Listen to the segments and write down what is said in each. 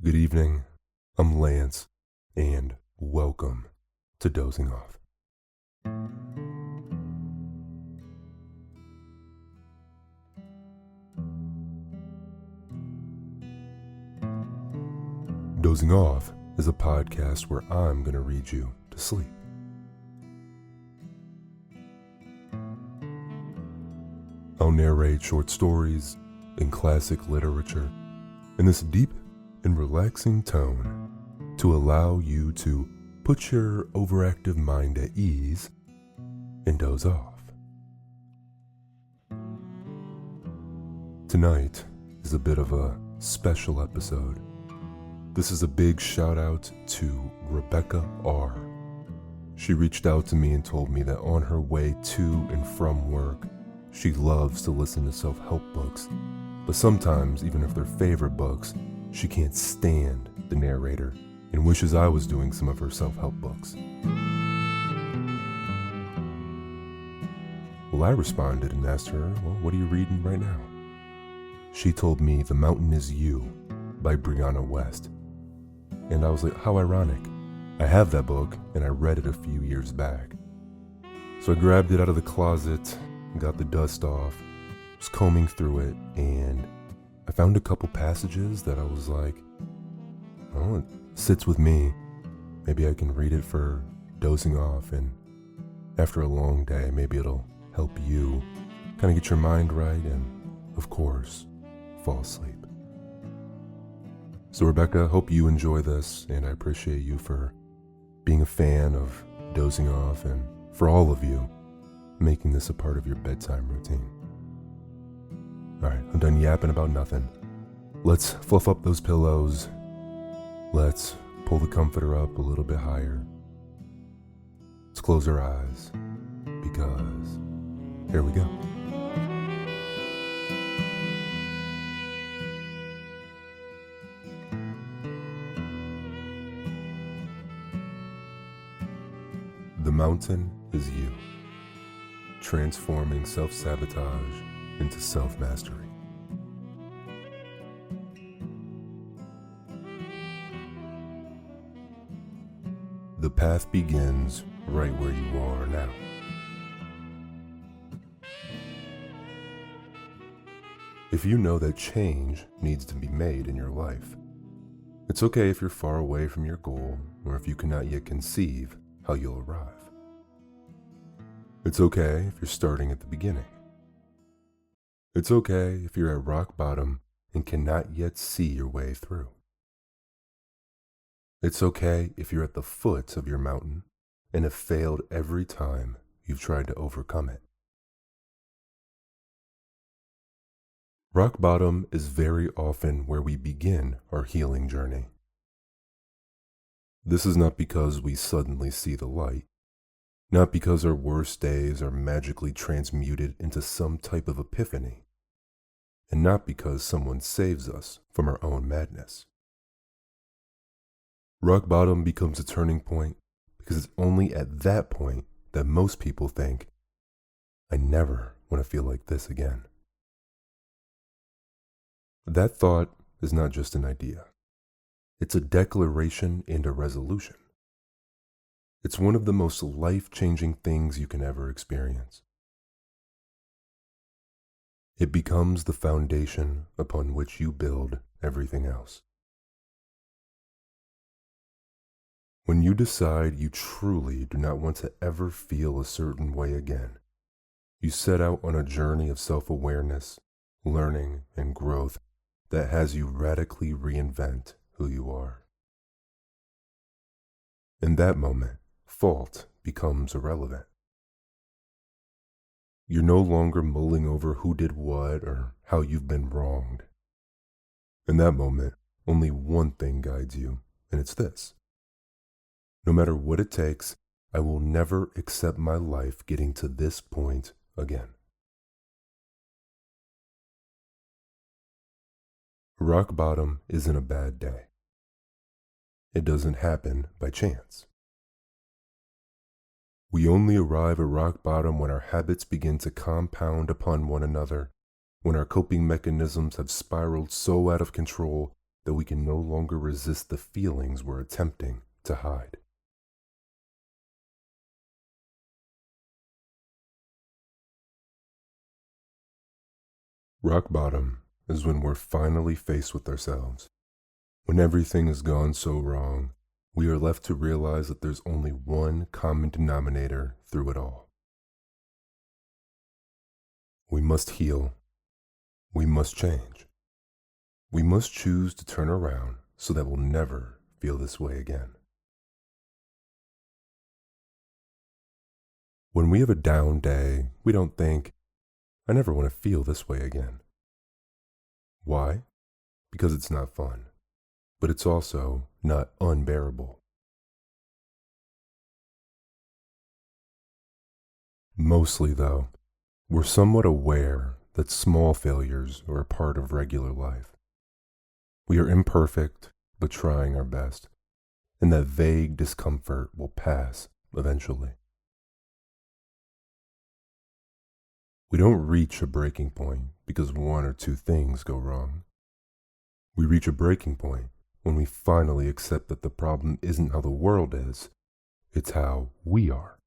Good evening, I'm Lance, and welcome to Dozing Off. Dozing Off is a podcast where I'm going to read you to sleep. I'll narrate short stories and classic literature in this deep and relaxing tone to allow you to put your overactive mind at ease and doze off. Tonight is a bit of a special episode. This is a big shout out to Rebecca R. She reached out to me and told me that on her way to and from work, she loves to listen to self-help books, but sometimes, even if they're favorite books, she can't stand the narrator and wishes I was doing some of her self-help books. Well, I responded and asked her, well, what are you reading right now? She told me The Mountain Is You by Brianna Weist. And I was like, how ironic. I have that book and I read it a few years back. So I grabbed it out of the closet, got the dust off, was combing through it, and I found a couple passages that I was like, oh, it sits with me. Maybe I can read it for dozing off, and after a long day, maybe it'll help you kind of get your mind right and, of course, fall asleep. So Rebecca, hope you enjoy this, and I appreciate you for being a fan of dozing off, and for all of you making this a part of your bedtime routine. Alright, I'm done yapping about nothing. Let's fluff up those pillows. Let's pull the comforter up a little bit higher. Let's close our eyes, because here we go. The Mountain Is You, transforming self-sabotage into self-mastery. The path begins right where you are now. If you know that change needs to be made in your life, it's okay if you're far away from your goal or if you cannot yet conceive how you'll arrive. It's okay if you're starting at the beginning. It's okay if you're at rock bottom and cannot yet see your way through. It's okay if you're at the foot of your mountain and have failed every time you've tried to overcome it. Rock bottom is very often where we begin our healing journey. This is not because we suddenly see the light, not because our worst days are magically transmuted into some type of epiphany, and not because someone saves us from our own madness. Rock bottom becomes a turning point because it's only at that point that most people think, I never want to feel like this again. That thought is not just an idea. It's a declaration and a resolution. It's one of the most life-changing things you can ever experience. It becomes the foundation upon which you build everything else. When you decide you truly do not want to ever feel a certain way again, you set out on a journey of self-awareness, learning, and growth that has you radically reinvent who you are. In that moment, fault becomes irrelevant. You're no longer mulling over who did what or how you've been wronged. In that moment, only one thing guides you, and it's this. No matter what it takes, I will never accept my life getting to this point again. Rock bottom isn't a bad day. It doesn't happen by chance. We only arrive at rock bottom when our habits begin to compound upon one another, when our coping mechanisms have spiraled so out of control that we can no longer resist the feelings we're attempting to hide. Rock bottom is when we're finally faced with ourselves. When everything has gone so wrong, we are left to realize that there's only one common denominator through it all. We must heal. We must change. We must choose to turn around so that we'll never feel this way again. When we have a down day, we don't think, I never want to feel this way again. Why? Because it's not fun, but it's also not unbearable. Mostly, though, we're somewhat aware that small failures are a part of regular life. We are imperfect, but trying our best, and that vague discomfort will pass eventually. We don't reach a breaking point because one or two things go wrong. We reach a breaking point when we finally accept that the problem isn't how the world is, it's how we are.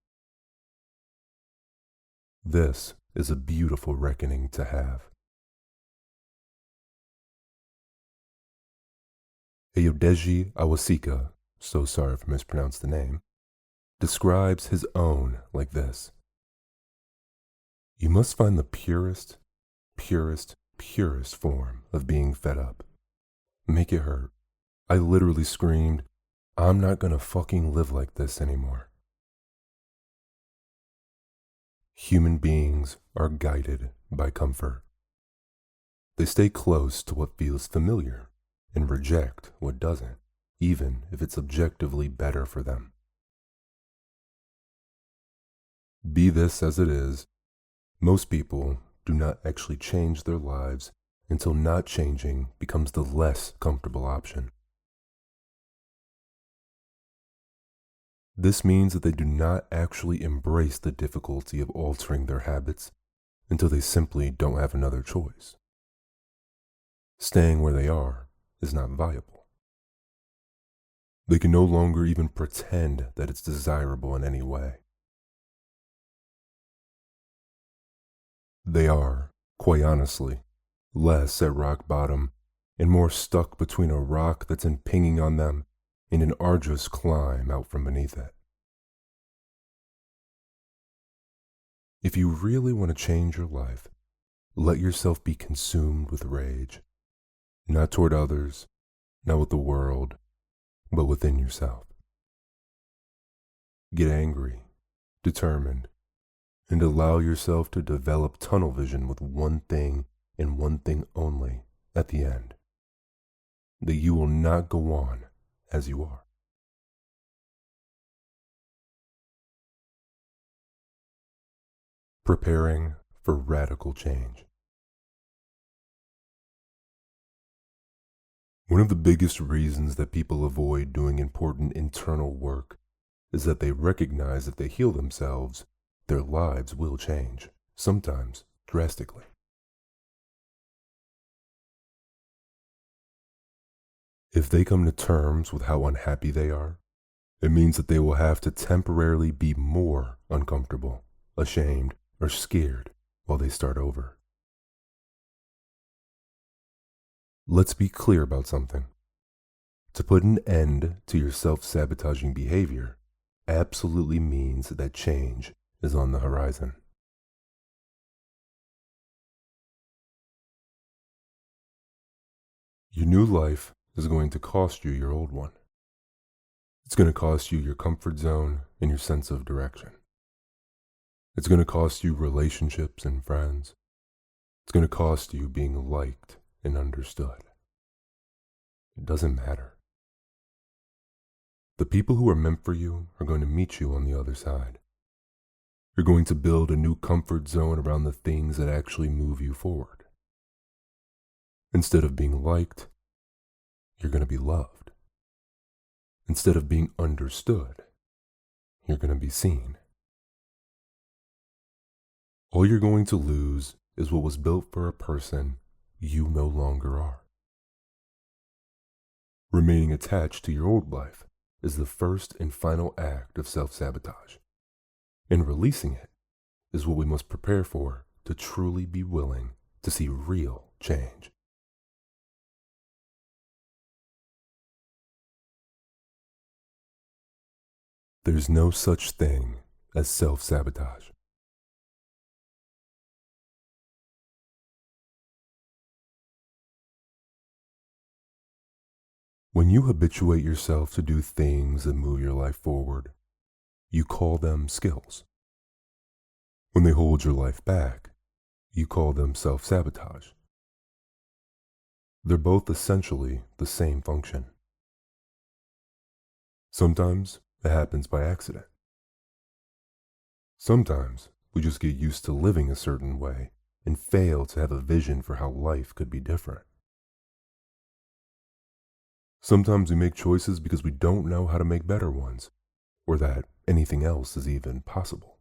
This is a beautiful reckoning to have. Ayodeji Awasika, so sorry if I mispronounced the name, describes his own like this. You must find the purest form of being fed up. Make it hurt. I literally screamed, I'm not gonna fucking live like this anymore. Human beings are guided by comfort. They stay close to what feels familiar and reject what doesn't, even if it's objectively better for them. Be this as it is, most people do not actually change their lives until not changing becomes the less comfortable option. This means that they do not actually embrace the difficulty of altering their habits until they simply don't have another choice. Staying where they are is not viable. They can no longer even pretend that it's desirable in any way. They are, quite honestly, less at rock bottom and more stuck between a rock that's impinging on them and an arduous climb out from beneath it. If you really want to change your life, let yourself be consumed with rage, not toward others, not with the world, but within yourself. Get angry, determined, and allow yourself to develop tunnel vision with one thing and one thing only at the end, that you will not go on as you are. Preparing for radical change. One of the biggest reasons that people avoid doing important internal work is that they recognize if they heal themselves, their lives will change, sometimes drastically. If they come to terms with how unhappy they are, it means that they will have to temporarily be more uncomfortable, ashamed, or scared while they start over. Let's be clear about something. To put an end to your self-sabotaging behavior absolutely means that change is on the horizon. Your new life is going to cost you your old one. It's going to cost you your comfort zone and your sense of direction. It's going to cost you relationships and friends. It's going to cost you being liked and understood. It doesn't matter. The people who are meant for you are going to meet you on the other side. You're going to build a new comfort zone around the things that actually move you forward. Instead of being liked, you're going to be loved. Instead of being understood, you're going to be seen. All you're going to lose is what was built for a person you no longer are. Remaining attached to your old life is the first and final act of self-sabotage, and releasing it is what we must prepare for to truly be willing to see real change. There's no such thing as self-sabotage. When you habituate yourself to do things that move your life forward, you call them skills. When they hold your life back, you call them self-sabotage. They're both essentially the same function. Sometimes it happens by accident. Sometimes we just get used to living a certain way and fail to have a vision for how life could be different. Sometimes we make choices because we don't know how to make better ones, or that anything else is even possible.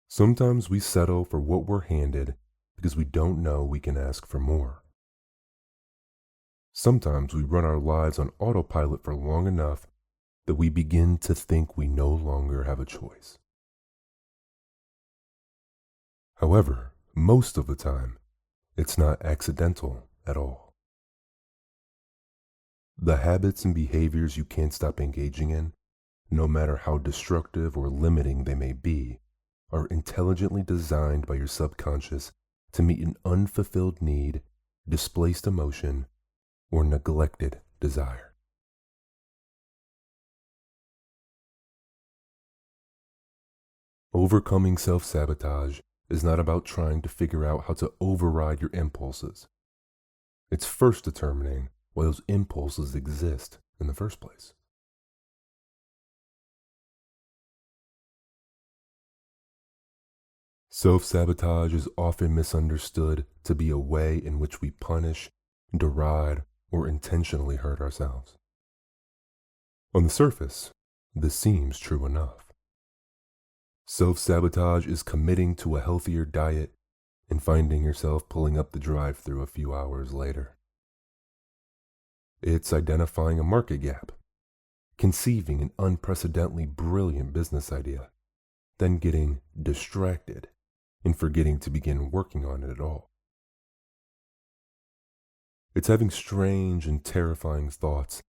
Sometimes we settle for what we're handed because we don't know we can ask for more. Sometimes we run our lives on autopilot for long enough that we begin to think we no longer have a choice. However, most of the time, it's not accidental at all. The habits and behaviors you can't stop engaging in, no matter how destructive or limiting they may be, are intelligently designed by your subconscious to meet an unfulfilled need, displaced emotion, or neglected desire. Overcoming self-sabotage is not about trying to figure out how to override your impulses. It's first determining why those impulses exist in the first place. Self-sabotage is often misunderstood to be a way in which we punish, deride, or intentionally hurt ourselves. On the surface, this seems true enough. Self-sabotage is committing to a healthier diet and finding yourself pulling up the drive-thru a few hours later. It's identifying a market gap, conceiving an unprecedentedly brilliant business idea, then getting distracted and forgetting to begin working on it at all. It's having strange and terrifying thoughts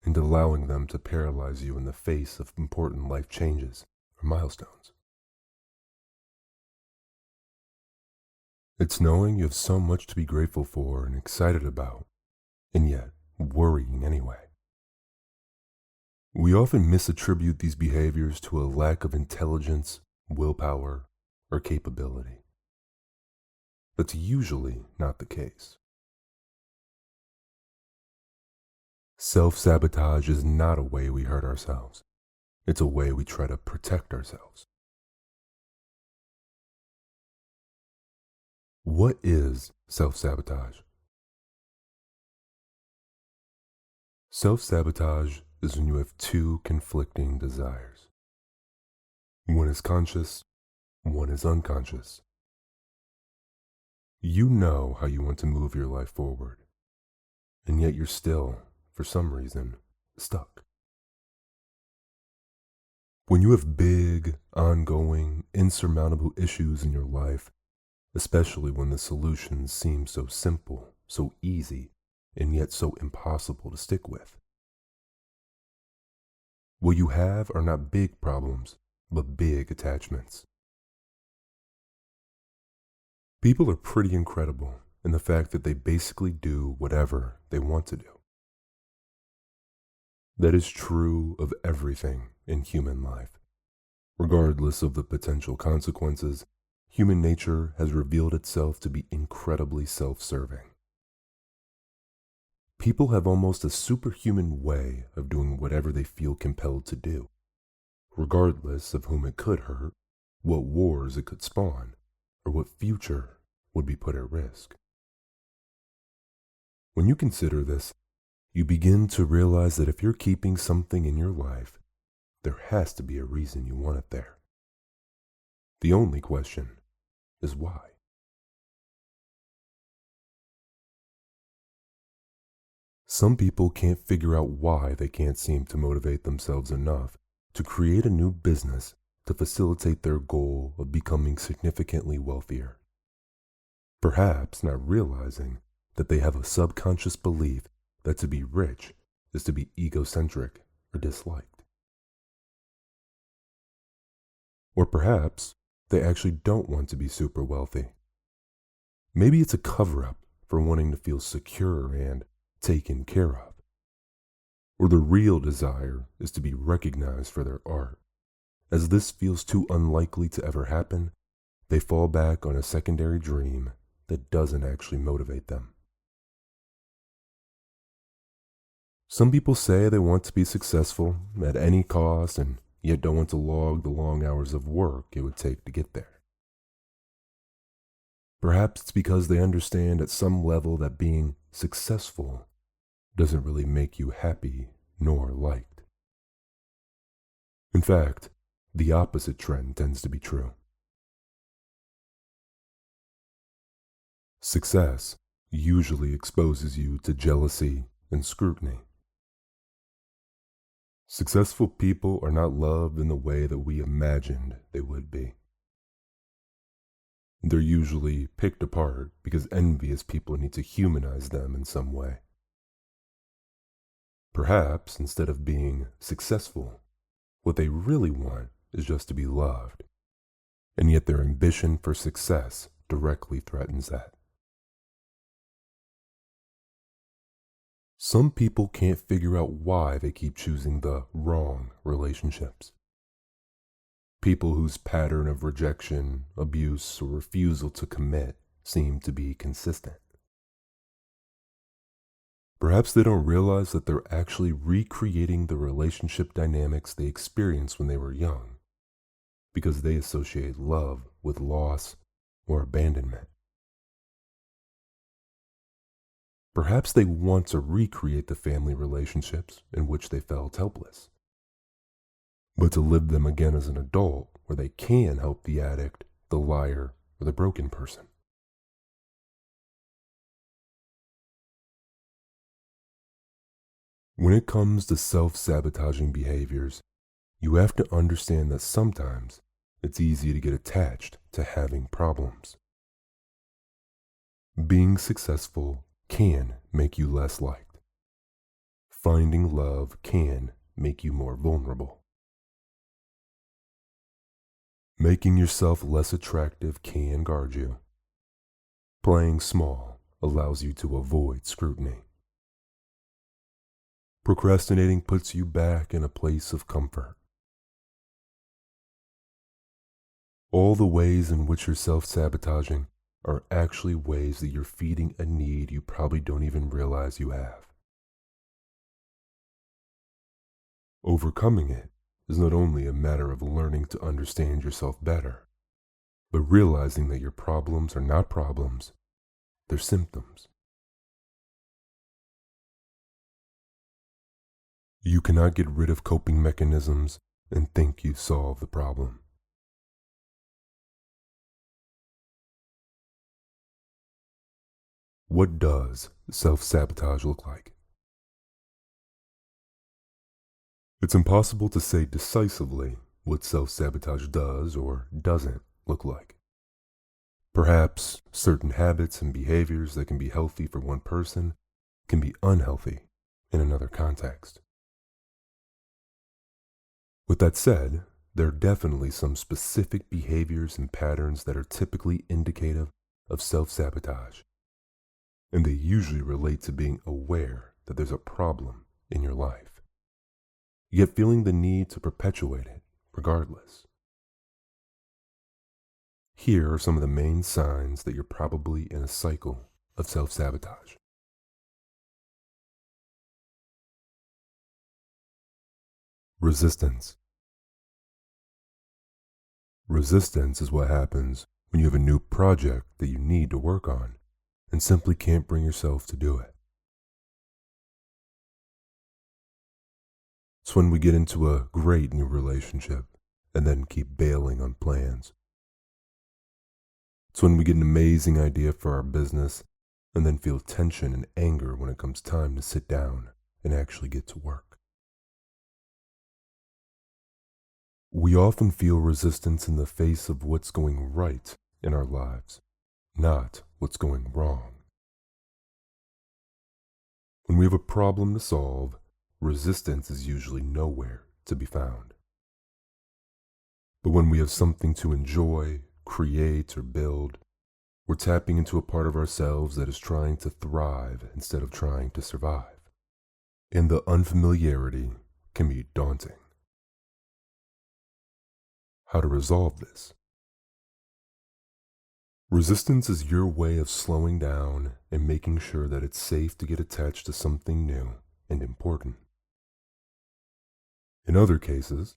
and allowing them to paralyze you in the face of important life changes or milestones. It's knowing you have so much to be grateful for and excited about, and yet worrying anyway. We often misattribute these behaviors to a lack of intelligence, willpower, or capability. That's usually not the case. Self-sabotage is not a way we hurt ourselves. It's a way we try to protect ourselves. What is self-sabotage? Self-sabotage is when you have two conflicting desires. One is conscious, one is unconscious. You know how you want to move your life forward, and yet you're still, for some reason, stuck. When you have big, ongoing, insurmountable issues in your life, especially when the solutions seem so simple, so easy, and yet so impossible to stick with. What you have are not big problems, but big attachments. People are pretty incredible in the fact that they basically do whatever they want to do. That is true of everything in human life. Regardless of the potential consequences, human nature has revealed itself to be incredibly self-serving. People have almost a superhuman way of doing whatever they feel compelled to do, regardless of whom it could hurt, what wars it could spawn, or what future would be put at risk. When you consider this, you begin to realize that if you're keeping something in your life, there has to be a reason you want it there. The only question is why. Some people can't figure out why they can't seem to motivate themselves enough to create a new business to facilitate their goal of becoming significantly wealthier. Perhaps not realizing that they have a subconscious belief that to be rich is to be egocentric or disliked. Or perhaps they actually don't want to be super wealthy. Maybe it's a cover-up for wanting to feel secure and taken care of. Or the real desire is to be recognized for their art. As this feels too unlikely to ever happen, they fall back on a secondary dream that doesn't actually motivate them. Some people say they want to be successful at any cost and yet don't want to log the long hours of work it would take to get there. Perhaps it's because they understand at some level that being successful doesn't really make you happy nor liked. In fact, the opposite trend tends to be true. Success usually exposes you to jealousy and scrutiny. Successful people are not loved in the way that we imagined they would be. They're usually picked apart because envious people need to humanize them in some way. Perhaps instead of being successful, what they really want is just to be loved, and yet their ambition for success directly threatens that. Some people can't figure out why they keep choosing the wrong relationships. People whose pattern of rejection, abuse, or refusal to commit seem to be consistent. Perhaps they don't realize that they're actually recreating the relationship dynamics they experienced when they were young, because they associate love with loss or abandonment. Perhaps they want to recreate the family relationships in which they felt helpless, but to live them again as an adult where they can help the addict, the liar, or the broken person. When it comes to self-sabotaging behaviors, you have to understand that sometimes it's easy to get attached to having problems. Being successful can make you less liked. Finding love can make you more vulnerable. Making yourself less attractive can guard you. Playing small allows you to avoid scrutiny. Procrastinating puts you back in a place of comfort. All the ways in which you're self-sabotaging are actually ways that you're feeding a need you probably don't even realize you have. Overcoming it is not only a matter of learning to understand yourself better, but realizing that your problems are not problems, they're symptoms. You cannot get rid of coping mechanisms and think you've solved the problem. What does self-sabotage look like? It's impossible to say decisively what self-sabotage does or doesn't look like. Perhaps certain habits and behaviors that can be healthy for one person can be unhealthy in another context. With that said, there are definitely some specific behaviors and patterns that are typically indicative of self-sabotage, and they usually relate to being aware that there's a problem in your life, yet feeling the need to perpetuate it regardless. Here are some of the main signs that you're probably in a cycle of self-sabotage. Resistance. Resistance is what happens when you have a new project that you need to work on and simply can't bring yourself to do it. It's when we get into a great new relationship and then keep bailing on plans. It's when we get an amazing idea for our business and then feel tension and anger when it comes time to sit down and actually get to work. We often feel resistance in the face of what's going right in our lives, not what's going wrong. When we have a problem to solve, resistance is usually nowhere to be found. But when we have something to enjoy, create, or build, we're tapping into a part of ourselves that is trying to thrive instead of trying to survive. And the unfamiliarity can be daunting. How to resolve this? Resistance is your way of slowing down and making sure that it's safe to get attached to something new and important. In other cases,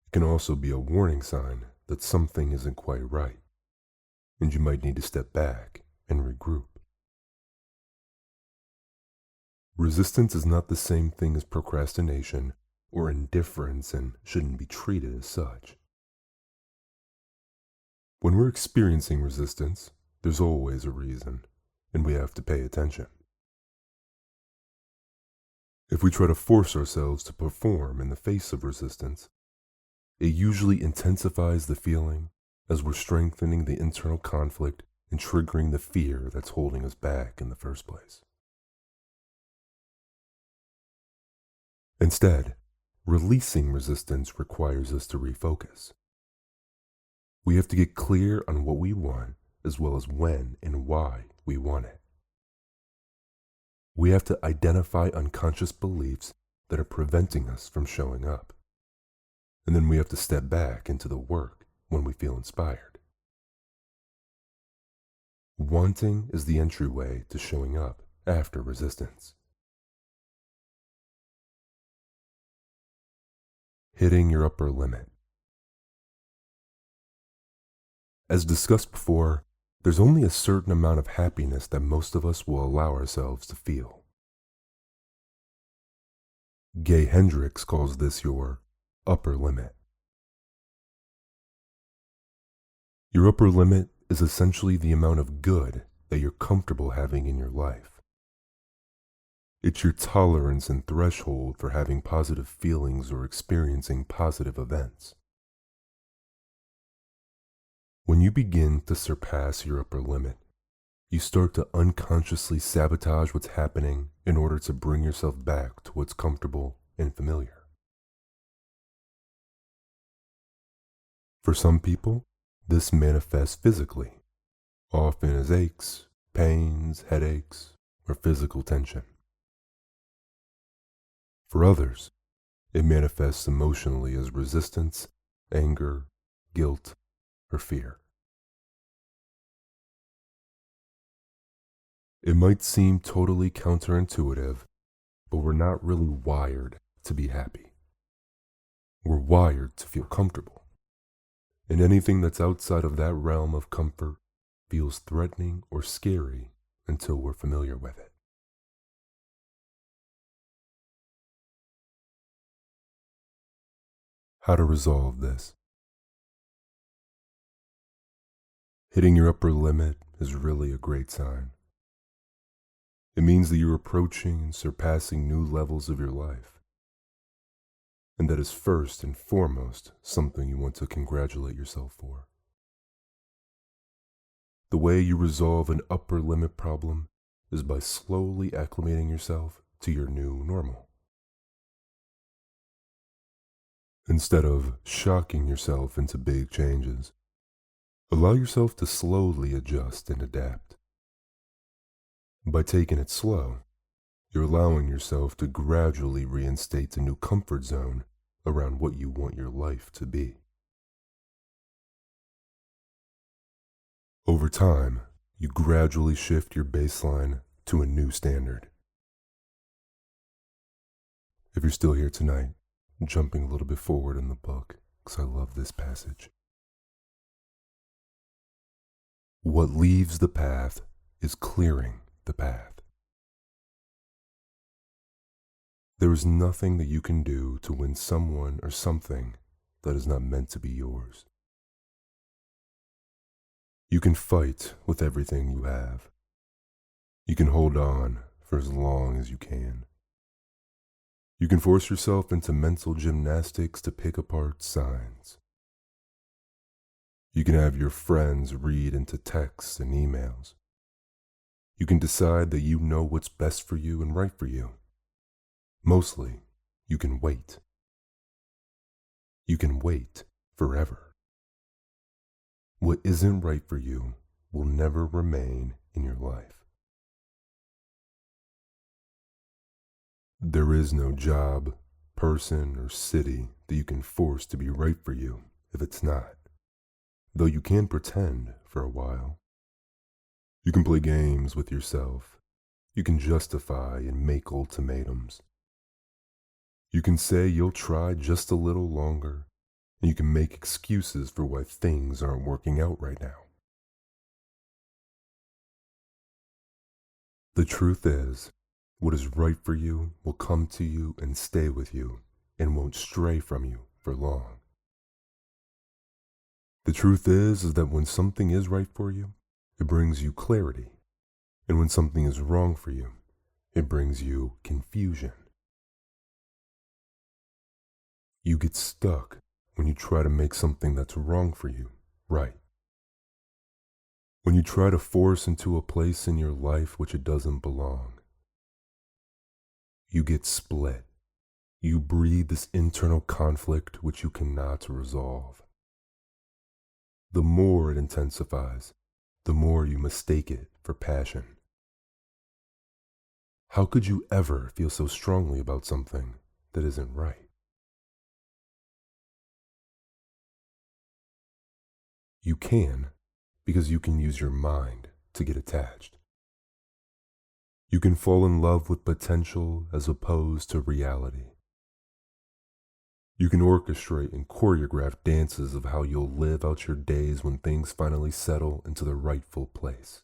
it can also be a warning sign that something isn't quite right, and you might need to step back and regroup. Resistance is not the same thing as procrastination or indifference and shouldn't be treated as such. When we're experiencing resistance, there's always a reason, and we have to pay attention. If we try to force ourselves to perform in the face of resistance, it usually intensifies the feeling as we're strengthening the internal conflict and triggering the fear that's holding us back in the first place. Instead, releasing resistance requires us to refocus. We have to get clear on what we want as well as when and why we want it. We have to identify unconscious beliefs that are preventing us from showing up. And then we have to step back into the work when we feel inspired. Wanting is the entryway to showing up after resistance. Hitting your upper limit. As discussed before, there's only a certain amount of happiness that most of us will allow ourselves to feel. Gay Hendricks calls this your upper limit. Your upper limit is essentially the amount of good that you're comfortable having in your life. It's your tolerance and threshold for having positive feelings or experiencing positive events. When you begin to surpass your upper limit, you start to unconsciously sabotage what's happening in order to bring yourself back to what's comfortable and familiar. For some people, this manifests physically, often as aches, pains, headaches, or physical tension. For others, it manifests emotionally as resistance, anger, guilt, or fear. It might seem totally counterintuitive, but we're not really wired to be happy. We're wired to feel comfortable. And anything that's outside of that realm of comfort feels threatening or scary until we're familiar with it. How to resolve this? Hitting your upper limit is really a great sign. It means that you're approaching and surpassing new levels of your life. And that is first and foremost something you want to congratulate yourself for. The way you resolve an upper limit problem is by slowly acclimating yourself to your new normal. Instead of shocking yourself into big changes, allow yourself to slowly adjust and adapt. By taking it slow, you're allowing yourself to gradually reinstate the new comfort zone around what you want your life to be. Over time, you gradually shift your baseline to a new standard. If you're still here tonight, jumping a little bit forward in the book, because I love this passage. What leaves the path is clearing the path. There is nothing that you can do to win someone or something that is not meant to be yours. You can fight with everything you have. You can hold on for as long as you can. You can force yourself into mental gymnastics to pick apart signs. You can have your friends read into texts and emails. You can decide that you know what's best for you and right for you. Mostly, you can wait. You can wait forever. What isn't right for you will never remain in your life. There is no job, person, or city that you can force to be right for you if it's not, though you can pretend for a while. You can play games with yourself. You can justify and make ultimatums. You can say you'll try just a little longer, and you can make excuses for why things aren't working out right now. The truth is, what is right for you will come to you and stay with you and won't stray from you for long. The truth is that when something is right for you, it brings you clarity. And when something is wrong for you, it brings you confusion. You get stuck when you try to make something that's wrong for you right. When you try to force into a place in your life which it doesn't belong. You get split. You breed this internal conflict which you cannot resolve. The more it intensifies, the more you mistake it for passion. How could you ever feel so strongly about something that isn't right? You can, because you can use your mind to get attached. You can fall in love with potential as opposed to reality. You can orchestrate and choreograph dances of how you'll live out your days when things finally settle into the rightful place.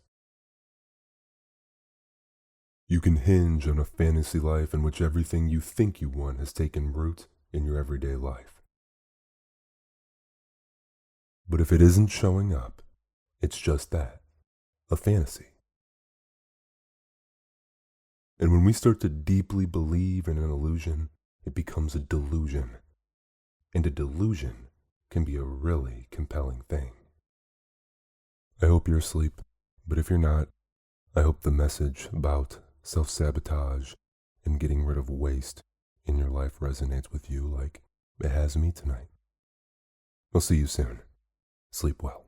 You can hinge on a fantasy life in which everything you think you want has taken root in your everyday life. But if it isn't showing up, it's just that, a fantasy. And when we start to deeply believe in an illusion, it becomes a delusion. And a delusion can be a really compelling thing. I hope you're asleep, but if you're not, I hope the message about self-sabotage and getting rid of waste in your life resonates with you like it has me tonight. I'll see you soon. Sleep well.